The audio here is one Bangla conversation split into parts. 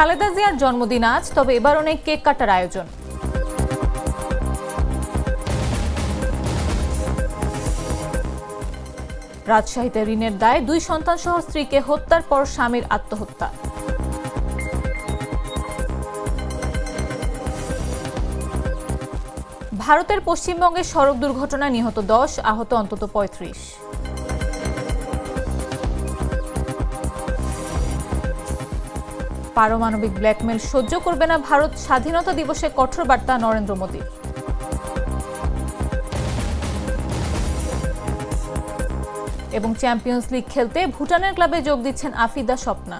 খালেদা জিয়ার জন্মদিন আজ, তবে এবার অনেক কেক কাটার আয়োজন। রাজশাহীতে ঋণের দায়ে 2 সন্তান সহ স্ত্রীকে হত্যার পর স্বামীর আত্মহত্যা। ভারতের পশ্চিমবঙ্গে সড়ক দুর্ঘটনায় নিহত 10, আহত অন্তত 35। পারমাণবিক ব্ল্যাকমেল সহ্য করবে না ভারত, স্বাধীনতা দিবসে কঠোর বার্তা নরেন্দ্র মোদীর। এবং চ্যাম্পিয়ন্স লিগ খেলতে ভুটানের ক্লাবে যোগ দিচ্ছেন আফিদা স্বপ্না।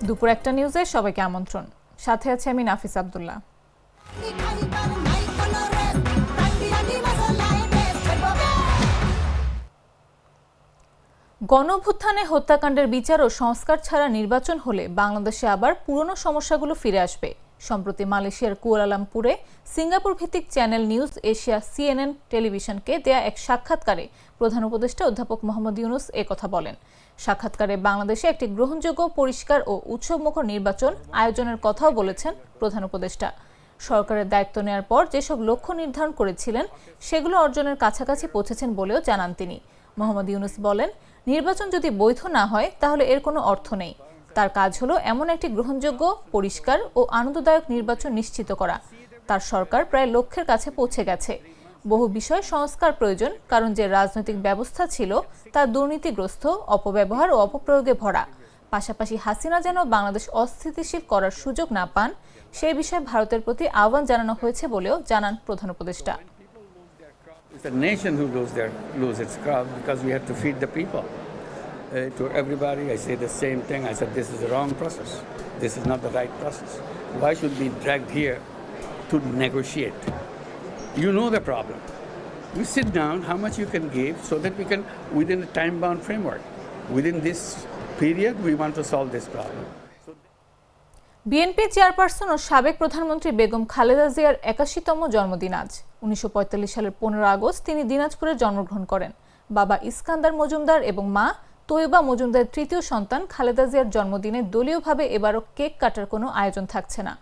দুপুর 1টা নিউজে সবাইকে আমন্ত্রণ। সাথে আছে আমি নাফিস আব্দুল্লাহ। গণঅভ্যুত্থানে হত্যাকাণ্ডের বিচার ও সংস্কার ছাড়া নির্বাচন হলে বাংলাদেশে আবার পুরনো সমস্যাগুলো ফিরে আসবে। সম্প্রতি মালয়েশিয়ার কুয়ালালামপুরে সিঙ্গাপুর ভিত্তিক চ্যানেল নিউজ এশিয়া CNN টেলিভিশনকে দেয়া এক সাক্ষাৎকারে প্রধান উপদেষ্টা অধ্যাপক মোহাম্মদ ইউনূস একথা বলেন। সাক্ষাৎকারে বাংলাদেশে একটি গ্রহণযোগ্য, পরিষ্কার ও উৎসবমুখর নির্বাচন আয়োজনের কথাও বলেছেন প্রধান উপদেষ্টা। সরকারের দায়িত্ব নেওয়ার পর যেসব লক্ষ্য নির্ধারণ করেছিলেন সেগুলো অর্জনের কাছাকাছি পৌঁছেছেন বলেও জানান তিনি। মোহাম্মদ ইউনূস বলেন, নির্বাচন যদি বৈধ না হয় তাহলে এর কোনো অর্থ নেই। তার কাজ হলো এমন একটি গ্রহণযোগ্য, পরিষ্কার ও আনন্দদায়ক নির্বাচন নিশ্চিত করা। তার সরকার প্রায় লক্ষ্যের কাছে পৌঁছে গেছে। বহু বিষয় সংস্কার প্রয়োজন, কারণ যে রাজনৈতিক ব্যবস্থা ছিল তা দুর্নীতিগ্রস্ত, অপব্যবহার ও অপপ্রয়োগে ভরা। পাশাপাশি হাসিনা যেন বাংলাদেশ অস্থিতিশীল করার সুযোগ না পান, সেই বিষয়ে ভারতের প্রতি আহ্বান জানানো হয়েছে বলেও জানান প্রধান উপদেষ্টা। It's a nation who lose its crowd because we have to feed the people. To everybody, I say the same thing. I said this is the wrong process. This is not the right process. Why should we be dragged here to negotiate? You know the problem. You sit down, how much you can give, so that we can, within a time-bound framework, within this period, we want to solve this problem. BNP chairperson ও সাবেক প্রধানমন্ত্রী বেগম খালেদা জিয়ার 81তম জন্মদিন আজ। 1945 সালের 15 আগস্ট তিনি দিনাজপুরে জন্মগ্রহণ করেন। বাবা ইস্কান্দার মজুমদার এবং মা তৈবা মজুমদারের তৃতীয় সন্তান খালেদা জিয়ার জন্মদিনে দলীয়ভাবে এবারও কেক কাটার কোনো আয়োজন থাকছে না।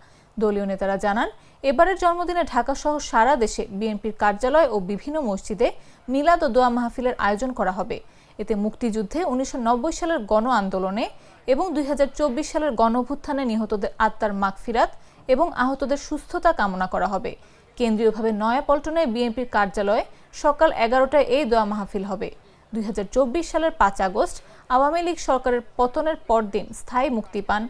দলীয় নেতারা জানান, এবারের জন্মদিনে ঢাকা সহ সারা দেশে বিএনপির কার্যালয় ও বিভিন্ন মসজিদে মিলাদ ও দোয়া মাহফিলের আয়োজন করা হবে। এতে মুক্তিযুদ্ধে 1990 সালের গণ আন্দোলনে এবং 2024 সালের গণঅভ্যুত্থানে নিহতদের আত্মার মাগফিরাত এবং আহতদের সুস্থতা কামনা করা হবে। কেন্দ্রীয়ভাবে নয়াপল্টনে বিএনপির কার্যালয়ে সকাল 11টায় এই দোয়া মাহফিল হবে। 2024 সালের 5 আগস্ট আওয়ামী লীগ সরকারের পতনের পরদিন স্থায়ী মুক্তি পান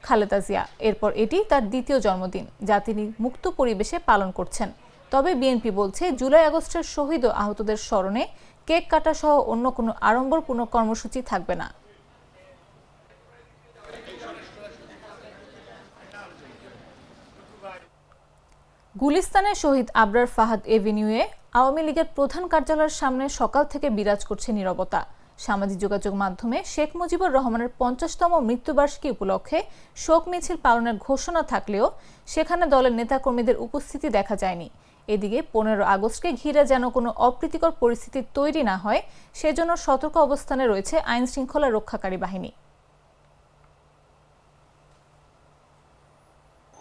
খালেদা জিয়া। এরপর এটি তার দ্বিতীয় জন্মদিন, যা তিনি মুক্ত পরিবেশে পালন করছেন। তবে বিএনপি বলছে, জুলাই আগস্টের শহীদ ও আহতদের স্মরণে কেক কাটা সহ অন্য কোনো আড়ম্বরপূর্ণ কর্মসূচি থাকবে না। গুলিস্তানের শহীদ আবরার ফাহাদ এভিনিউয়ে আওয়ামী লীগের প্রধান কার্যালয়ের সামনে সকাল থেকে বিরাজ করছে নীরবতা। সামাজিক যোগাযোগ মাধ্যমে শেখ মুজিবুর রহমানের 50তম মৃত্যুবার্ষিকী উপলক্ষে শোক মিছিল পালনের ঘোষণা থাকলেও সেখানে দলের নেতাকর্মীদের উপস্থিতি দেখা যায়নি। এদিকে 15 আগস্টকে ঘিরে যেন কোনো অপ্রীতিকর পরিস্থিতি তৈরি না হয়, সেজন্য সতর্ক অবস্থানে রয়েছে আইন শৃঙ্খলা রক্ষাকারী বাহিনী।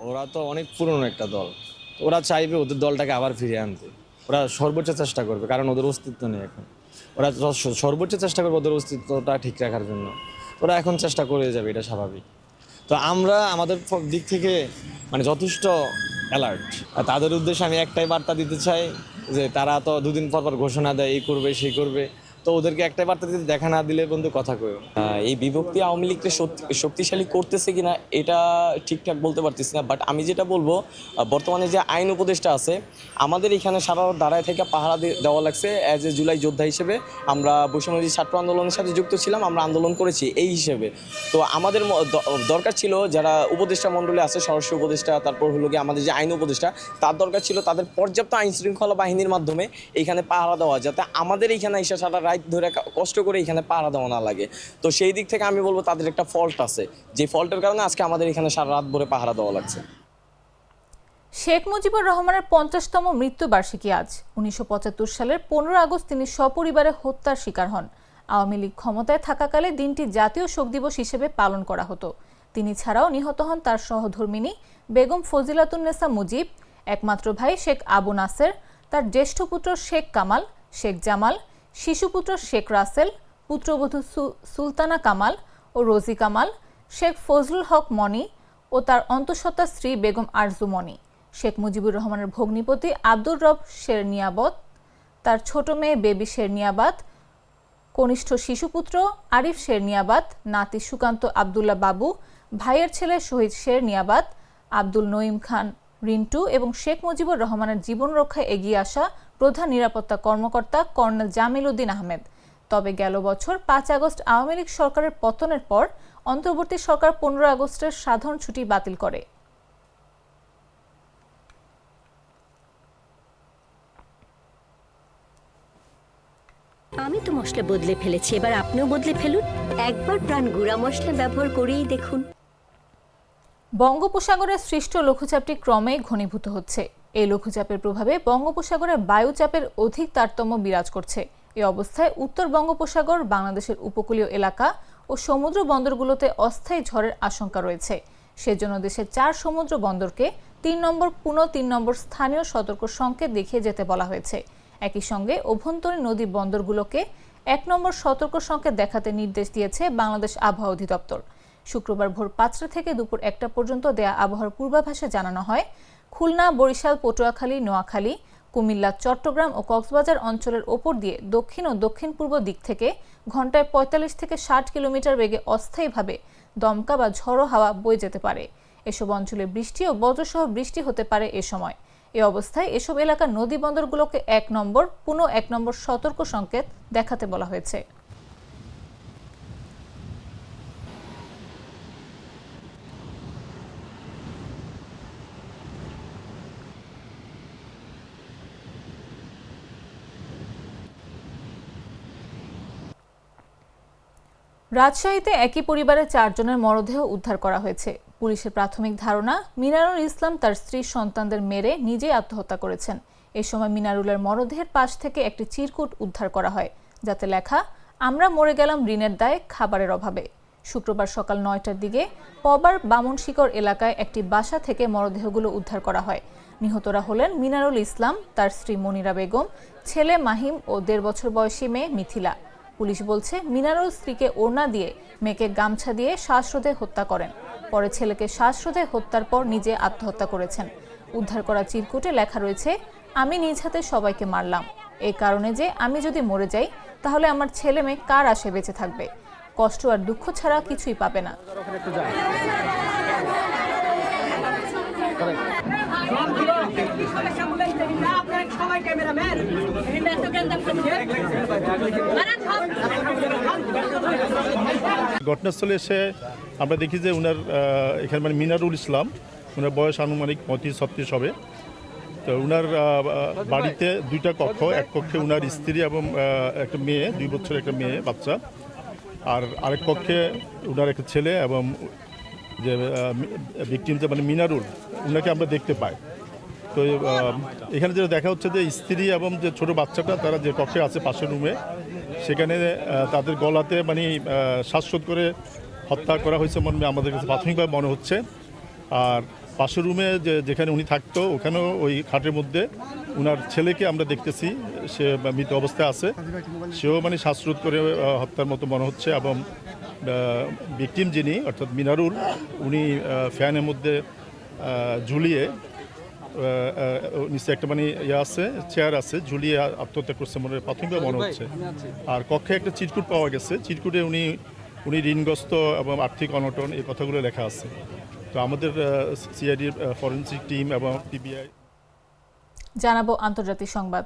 ওরা তো অনেক পুরনো একটা দল, ওরা চাইবে ওদের দলটাকে আবার ফিরিয়ে আনতে। ওরা সর্বোচ্চ চেষ্টা করবে, কারণ ওদের অস্তিত্ব নেই এখন। ওরা সর্বোচ্চ চেষ্টা করবে ওদের অস্তিত্বটা ঠিক রাখার জন্য। ওরা এখন চেষ্টা করে যাবে, এটা স্বাভাবিক। তো আমরা আমাদের দিক থেকে যথেষ্ট অ্যালার্ট। আর তাদের উদ্দেশ্যে আমি একটাই বার্তা দিতে চাই যে তারা তো দুদিন পর পর ঘোষণা দেয়, এই করবে সেই করবে, তো ওদেরকে একটাই বার্তা দিতে, দেখা না দিলে বন্ধু কথা কইও। এই বিভক্তি আওয়ামী লীগকে শক্তিশালী করতেছে কিনা এটা ঠিকঠাক বলতে পারতেছি না, বাট আমি যেটা বলবো, বর্তমানে যে আইন উপদেষ্টা আছে, আমাদের এখানে সারা দাঁড়ায় থেকে পাহারা দেওয়া লাগছে। অ্যাজ এ জুলাই যোদ্ধা হিসেবে আমরা বৈষম্যবিরোধী ছাত্র আন্দোলনের সাথে যুক্ত ছিলাম, আমরা আন্দোলন করেছি এই হিসেবে। তো আমাদের দরকার ছিল যারা উপদেষ্টা মণ্ডলী আছে, স্বরাষ্ট্র উপদেষ্টা, তারপর হলো গিয়ে আমাদের যে আইন উপদেষ্টা, তার দরকার ছিল তাদের পর্যাপ্ত আইন শৃঙ্খলা বাহিনীর মাধ্যমে এইখানে পাহারা দেওয়া, যাতে আমাদের এইখানে এসে সারা রাত ধরে কষ্ট করে এখানে পাহারা দেওয়া না লাগে। তো সেই দিক থেকে আমি বলবো তাদের একটা ফল্ট আছে, যে ফল্টের কারণে আজকে আমাদের এখানে সারা রাত ভরে পাহারা দেওয়া লাগছে। শেখ মুজিবুর রহমানের 50তম মৃত্যুবার্ষিকী আজ। 1975 সালের 15 আগস্ট তিনি সপরিবারে হত্যার শিকার হন। আওয়ামী লীগ ক্ষমতায় থাকাকালে দিনটি জাতীয় শোক দিবস হিসেবে পালন করা হতো। তিনি ছাড়াও নিহত হন তার সহধর্মিণী বেগম ফজিলাতুন্নেসা মুজিব, একমাত্র ভাই শেখ আবু নাসের, তার জ্যেষ্ঠ পুত্র শেখ কামাল, শেখ জামাল, শিশুপুত্র শেখ রাসেল, পুত্রবধূ সুলতানা কামাল ও রোজি কামাল, শেখ ফজলুল হক মনি ও তার অন্তঃসত্ত্বা স্ত্রী বেগম আরজু মনি, শেখ মুজিবুর রহমানের ভগ্নিপতি আব্দুর রব শের নিয়াবত, তার ছোট মেয়ে বেবি শের নিয়াবাত, কনিষ্ঠ শিশুপুত্র আরিফ শের নিয়াবাত, নাতি সুকান্ত আবদুল্লাহ বাবু, ভাইয়ের ছেলে শহীদ শের নিয়াবাত, আব্দুল নঈম খান রিন্টু এবং শেখ মুজিবুর রহমানের জীবন রক্ষায় এগিয়ে আসা প্রধান নিরাপত্তা কর্মকর্তা কর্নেল জামিল উদ্দিন আহমেদ। তবে গেল বছর 5 আগস্ট আওয়ামী লীগ সরকারের পতনের পর অন্তর্বর্তী সরকার 15 আগস্টের সাধারণ ছুটি বাতিল করে। আমি তো মশলা বদলে ফেলেছি, এবার আপনিও বদলে ফেলুন। একবার প্রাণ গুঁড়া মশলা ব্যবহার করেই দেখুন। বঙ্গোপসাগরের সৃষ্ট লঘুচাপটি ক্রমেই ঘনীভূত হচ্ছে। এই লঘুচাপের প্রভাবে বঙ্গোপসাগরে বায়ুচাপের অধিক তারতম্য বিরাজ করছে। এই অবস্থায় উত্তর বঙ্গোপসাগর, বাংলাদেশের উপকূলীয় এলাকা ও সমুদ্র বন্দরগুলোতে অস্থায়ী ঝড়ের আশঙ্কা রয়েছে। সেজন্য দেশের 4 সমুদ্র বন্দরকে 3 নম্বর, পুনঃ 3 নম্বর স্থানীয় সতর্ক সংকেত দেখিয়ে যেতে বলা হয়েছে। একই সঙ্গে অভ্যন্তরীণ নদী বন্দরগুলোকে 1 নম্বর সতর্ক সংকেত দেখাতে নির্দেশ দিয়েছে বাংলাদেশ আবহাওয়া অধিদপ্তর। শুক্রবার ভোর 5টা থেকে দুপুর 1টা পর্যন্ত দেয়া আবহাওয়ার পূর্বাভাসে জানানো হয়, খুলনা, বরিশাল, পটুয়াখালী, নোয়াখালী, কুমিল্লা, চট্টগ্রাম ও কক্সবাজার অঞ্চলের ওপর দিয়ে দক্ষিণ ও দক্ষিণ পূর্ব দিক থেকে ঘন্টায় 45 থেকে 60 কিলোমিটার বেগে অস্থায়ীভাবে দমকা বা ঝড়ো হাওয়া বয়ে যেতে পারে। এসব অঞ্চলে বৃষ্টি ও বজ্রসহ বৃষ্টি হতে পারে এ সময়। এ অবস্থায় এসব এলাকার নদী বন্দরগুলোকে 1 নম্বর, পুনঃ 1 নম্বর সতর্ক সংকেত দেখাতে বলা হয়েছে। রাজশাহীতে একই পরিবারের 4 জনের মরদেহ উদ্ধার করা হয়েছে। পুলিশের প্রাথমিক ধারণা, মিনারুল ইসলাম তার স্ত্রী সন্তানদের মেরে নিজেই আত্মহত্যা করেছেন। এ সময় মিনারুলের মরদেহের পাশ থেকে একটি চিরকুট উদ্ধার করা হয়, যাতে লেখা, আমরা মরে গেলাম ঋণের দায়ে, খাবারের অভাবে। শুক্রবার সকাল 9টার দিকে পবার বামনশিকর এলাকায় একটি বাসা থেকে মরদেহগুলো উদ্ধার করা হয়। নিহতরা হলেন মিনারুল ইসলাম, তার স্ত্রী মনিরা বেগম, ছেলে মাহিম ও 1.5 বছর বয়সী মেয়ে মিথিলা। পুলিশ বলছে, মিনারুল স্ত্রীকে ওড়না দিয়ে, মেয়েকে গামছা দিয়ে শ্বাসরোধে হত্যা করেন। পরে ছেলেকে শ্বাসরোধে হত্যার পর নিজে আত্মহত্যা করেছেন। উদ্ধার করা চিরকুটে লেখা রয়েছে, আমি নিজ হাতে সবাইকে মারলাম, এই কারণে যে আমি যদি মরে যাই তাহলে আমার ছেলে মেয়ে কার আশে বেঁচে থাকবে? কষ্ট আর দুঃখ ছাড়া কিছুই পাবে না। ঘটনাস্থলে এসে আমরা দেখি যে উনার এখানে মানে মিনারুল ইসলাম, উনার বয়স আনুমানিক 35-36 হবে। তো উনার বাড়িতে 2টা কক্ষ, এক কক্ষে উনার স্ত্রী এবং একটা মেয়ে, 2 বছরের একটা মেয়ে বাচ্চা, আর আরেক কক্ষে উনার একটা ছেলে এবং যে ভিকটিম যে মানে মিনারুল, উনাকে আমরা দেখতে পাই। তো এখানে যেটা দেখা হচ্ছে যে স্ত্রী এবং যে ছোট বাচ্চাটা তারা যে কক্ষে আছে পাশের রুমে, সেখানে তাদের গলাতে মানে শ্বাসরোধ করে হত্যা করা হয়েছে মনে আমাদের কাছে প্রাথমিকভাবে মনে হচ্ছে। আর পাশের রুমে যেখানে উনি থাকতো, ওখানেও ওই খাটের মধ্যে উনার ছেলেকে আমরা দেখতেছি, সে মৃত অবস্থায় আছে, সেও মানে শ্বাসরোধ করে হত্যার মতো মনে হচ্ছে। এবং ভিকটিম যিনি অর্থাৎ মিনারুল, উনি ফ্যানের মধ্যে ঝুলিয়ে নিচে একটা মানে আছে, চেয়ার আছে, ঝুলিয়ে আত্মহত্যা করছে মনে প্রাথমিকভাবে মনে হচ্ছে। আর কক্ষে একটা চিরকুট পাওয়া গেছে, চিরকুটে উনি ঋণগ্রস্ত এবং আর্থিক অনটন এই কথাগুলো লেখা আছে। তো আমাদের সিআইডির ফরেনসিক টিম এবং পিবিআই জানাবো আন্তর্জাতিক সংবাদ।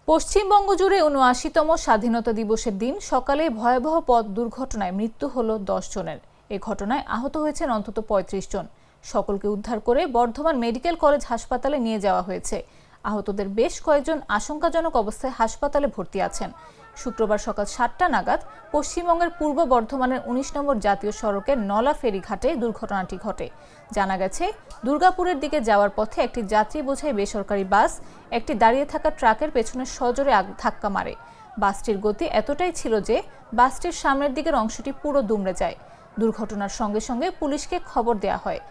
পশ্চিমবঙ্গ জুড়ে ৭৯তম স্বাধীনতা দিবসের দিন সকালে ভয়াবহ পথ দুর্ঘটনায় মৃত্যু হল 10 জনের। এ ঘটনায় আহত হয়েছেন অন্তত 35 জন। সকলকে উদ্ধার করে বর্ধমান মেডিকেল কলেজ হাসপাতালে নিয়ে যাওয়া হয়েছে। আহতদের বেশ কয়েকজন আশঙ্কাজনক অবস্থায় হাসপাতালে ভর্তি আছেন। শুক্রবার সকাল 7টা নাগাদ পশ্চিমবঙ্গের পূর্ব বর্ধমানের 19 নম্বর জাতীয় সড়কের নলা ফেরিঘাটে দুর্ঘটনাটি ঘটে। জানা গেছে, দুর্গাপুরের দিকে যাওয়ার পথে একটি যাত্রী বোঝাই বেসরকারি বাস একটি দাঁড়িয়ে থাকা ট্রাকের পেছনে সজোরে ধাক্কা মারে। বাসটির গতি এতটাই ছিল যে বাসটির সামনের দিকের অংশটি পুরো দুমড়ে যায়। দুর্ঘটনার সঙ্গে সঙ্গে পুলিশকে খবর দেওয়া হয়।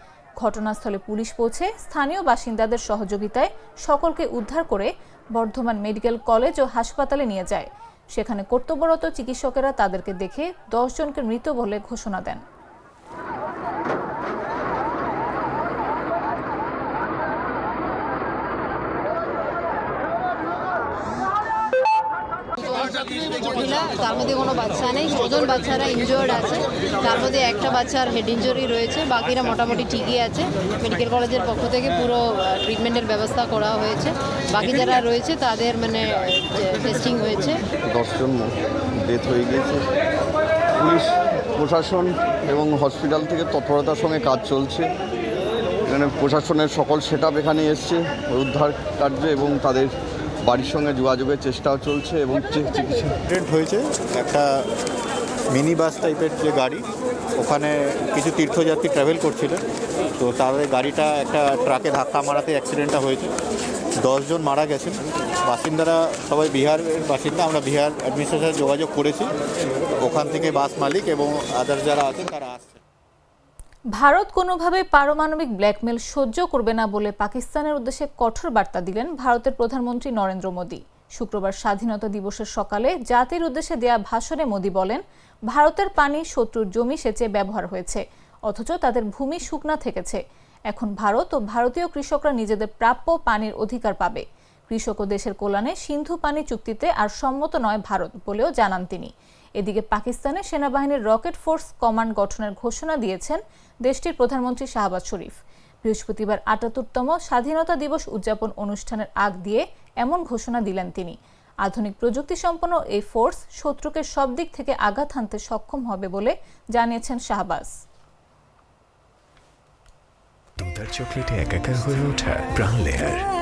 ঘটনাস্থলে পুলিশ পৌঁছে স্থানীয় বাসিন্দাদের সহযোগিতায় সকলকে উদ্ধার করে বর্ধমান মেডিকেল কলেজ ও হাসপাতালে নিয়ে যায়। সেখানে কর্তব্যরত চিকিৎসকেরা তাদেরকে দেখে 10 জনকে মৃত বলে ঘোষণা দেন। মহিলা, তার মধ্যে কোনো বাচ্চা নেই। 6 জন বাচ্চারা ইনজোর্ড আছে, তার মধ্যে একটা বাচ্চার হেড ইনজুরি রয়েছে, বাকিরা মোটামুটি ঠিকই আছে। মেডিকেল কলেজের পক্ষ থেকে পুরো ট্রিটমেন্টের ব্যবস্থা করা হয়েছে। বাকি যারা রয়েছে তাদের টেস্টিং হয়েছে। 10 জন ডেথ হয়ে গিয়েছে। পুলিশ প্রশাসন এবং হসপিটাল থেকে তৎপরতার সঙ্গে কাজ চলছে। এখানে প্রশাসনের সকল সেটআপ এখানে এসছে উদ্ধার কার্য এবং তাদের বাড়ির সঙ্গে যোগাযোগের চেষ্টাও চলছে এবং চিকিৎসা অ্যাক্সিডেন্ট হয়েছে। একটা মিনি বাস টাইপের যে গাড়ি, ওখানে কিছু তীর্থযাত্রী ট্রাভেল করছিলেন, তো তাদের গাড়িটা একটা ট্রাকে ধাক্কা মারাতে অ্যাক্সিডেন্টটা হয়েছে। 10 জন মারা গেছেন। বাসিন্দারা সবাই বিহারের বাসিন্দা। আমরা বিহার অ্যাডমিনিস্ট্রেশনে যোগাযোগ করেছি, ওখান থেকে বাস মালিক এবং আদার্স যারা আছেন তারা আসছে। ভারত কোনোভাবে পারমাণবিক ব্ল্যাকমেল সহ্য করবে না বলে পাকিস্তানের উদ্দেশ্যে কঠোর বার্তা দিলেন ভারতের প্রধানমন্ত্রী নরেন্দ্র মোদী। শুক্রবার স্বাধীনতা দিবসের সকালে জাতির উদ্দেশ্যে দেয়া ভাষণে মোদী বলেন, ভারতের পানি শত্রুর জমি সেচে ব্যবহার হয়েছে, অথচ তাদের ভূমি শুকনা থেকেছে। এখন ভারত ও ভারতীয় কৃষকরা নিজেদের প্রাপ্য পানির অধিকার পাবে। কৃষক ও দেশের কল্যাণে সিন্ধু পানি চুক্তিতে আর সম্মত নয় ভারত বলেও জানান তিনি। এদিকে পাকিস্তানে সেনাবাহিনীর রকেট ফোর্স কমান্ড গঠনের ঘোষণা দিয়েছেন দেশটির প্রধানমন্ত্রী শাহবাজ শরীফ। বৃহস্পতিবার ৭৮তম স্বাধীনতা দিবস উদযাপন অনুষ্ঠানের আগ দিয়ে এমন ঘোষণা দিলেন তিনি। আধুনিক প্রযুক্তি সম্পন্ন এই ফোর্স শত্রুকে সব দিক থেকে আঘাত হানতে সক্ষম হবে বলে জানিয়েছেন শাহবাজ। দুধার চকলেটে একাকার হয়ে ওঠা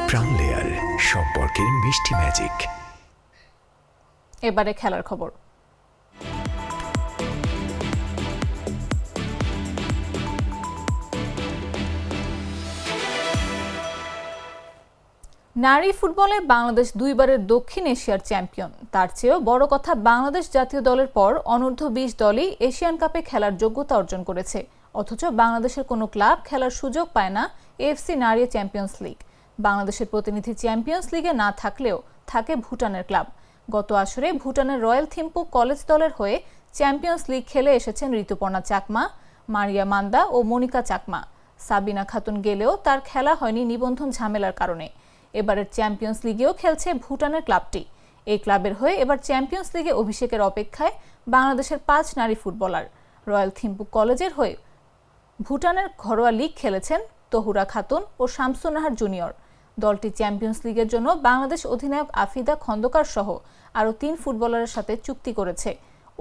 প্রাণ লেয়ার সম্পর্কের মিষ্টি ম্যাজিক। এবারে খেলার খবর। নারী ফুটবলে বাংলাদেশ 2 বারের দক্ষিণ এশিয়ার চ্যাম্পিয়ন। তার চেয়েও বড় কথা, বাংলাদেশ জাতীয় দলের পর অনূর্ধ্ব 20 দলই এশিয়ান কাপে খেলার যোগ্যতা অর্জন করেছে, অথচ বাংলাদেশের কোনো ক্লাব খেলার সুযোগ পায় না এএফসি নারী চ্যাম্পিয়ন্স লিগ। বাংলাদেশের প্রতিনিধি চ্যাম্পিয়ন্স লিগে না থাকলেও থাকে ভুটানের ক্লাব। গত আসরে ভুটানের রয়্যাল থিম্পু কলেজ দলের হয়ে চ্যাম্পিয়ন্স লিগ খেলে এসেছেন ঋতুপর্ণা চাকমা, মারিয়া মান্দা ও মনিকা চাকমা। সাবিনা খাতুন গেলেও তার খেলা হয়নি নিবন্ধন ঝামেলার কারণে। এবারের চ্যাম্পিয়ন্স লিগেও খেলছে ভুটানের ক্লাবটি। এই ক্লাবের হয়ে এবার চ্যাম্পিয়ন্স লিগে অভিষেকের অপেক্ষায় বাংলাদেশের 5 নারী ফুটবলার। রয়্যাল থিম্পু কলেজের হয়ে ভুটানের ঘরোয়া লিগ খেলেছেন তহুরা খাতুন ও শামসুন্নাহার জুনিয়র। দলটি চ্যাম্পিয়ন্স লিগের জন্য বাংলাদেশ অধিনায়ক আফিদা খন্দকার সহ আরও 3 ফুটবলারের সাথে চুক্তি করেছে।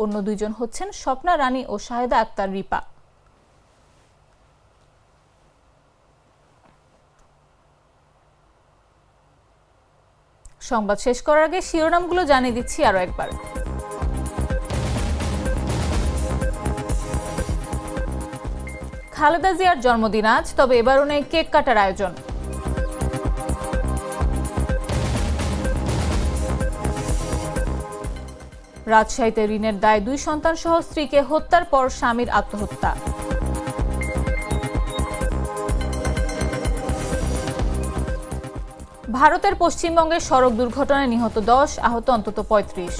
অন্য 2 জন হচ্ছেন স্বপ্না রানী ও শাহেদা আক্তার রিপা। সংবাদ শেষ করার আগে শিরোনামগুলো জানিয়ে দিচ্ছি আরো একবার। খালেদা জিয়ার জন্মদিন আজ, তবে এবারও নেই কেক কাটার আয়োজন। রাজশাহীতে ঋণের দায়ে 2 সন্তান সহ স্ত্রীকে হত্যার পর স্বামীর আত্মহত্যা। ভারতের পশ্চিমবঙ্গে সড়ক দুর্ঘটনায় নিহত 10, আহত অন্তত 35।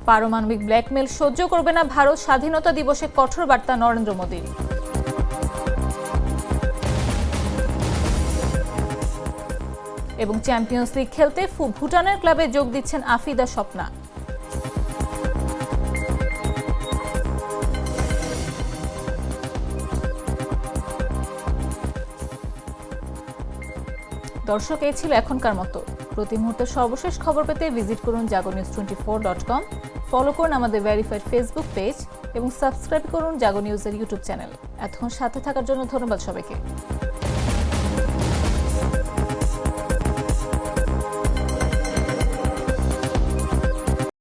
পারমাণবিক ব্ল্যাকমেল সহ্য করবে না ভারত, স্বাধীনতা দিবসে কঠোর বার্তা নরেন্দ্র মোদীর। এবং চ্যাম্পিয়ন্স লিগ খেলতে ভুটানের ক্লাবে যোগ দিচ্ছেন আফিদা স্বপ্না। দর্শক, এই ছিল এখনকার মতো। প্রতি মুহূর্তের সর্বশেষ খবর পেতে ভিজিট করুন jagonews24.com, ফলো করুন আমাদের ভেরিফাইড ফেসবুক পেজ এবং সাবস্ক্রাইব করুন জাগো নিউজের ইউটিউব চ্যানেল। এতক্ষণ সাথে থাকার জন্য ধন্যবাদ সবাইকে।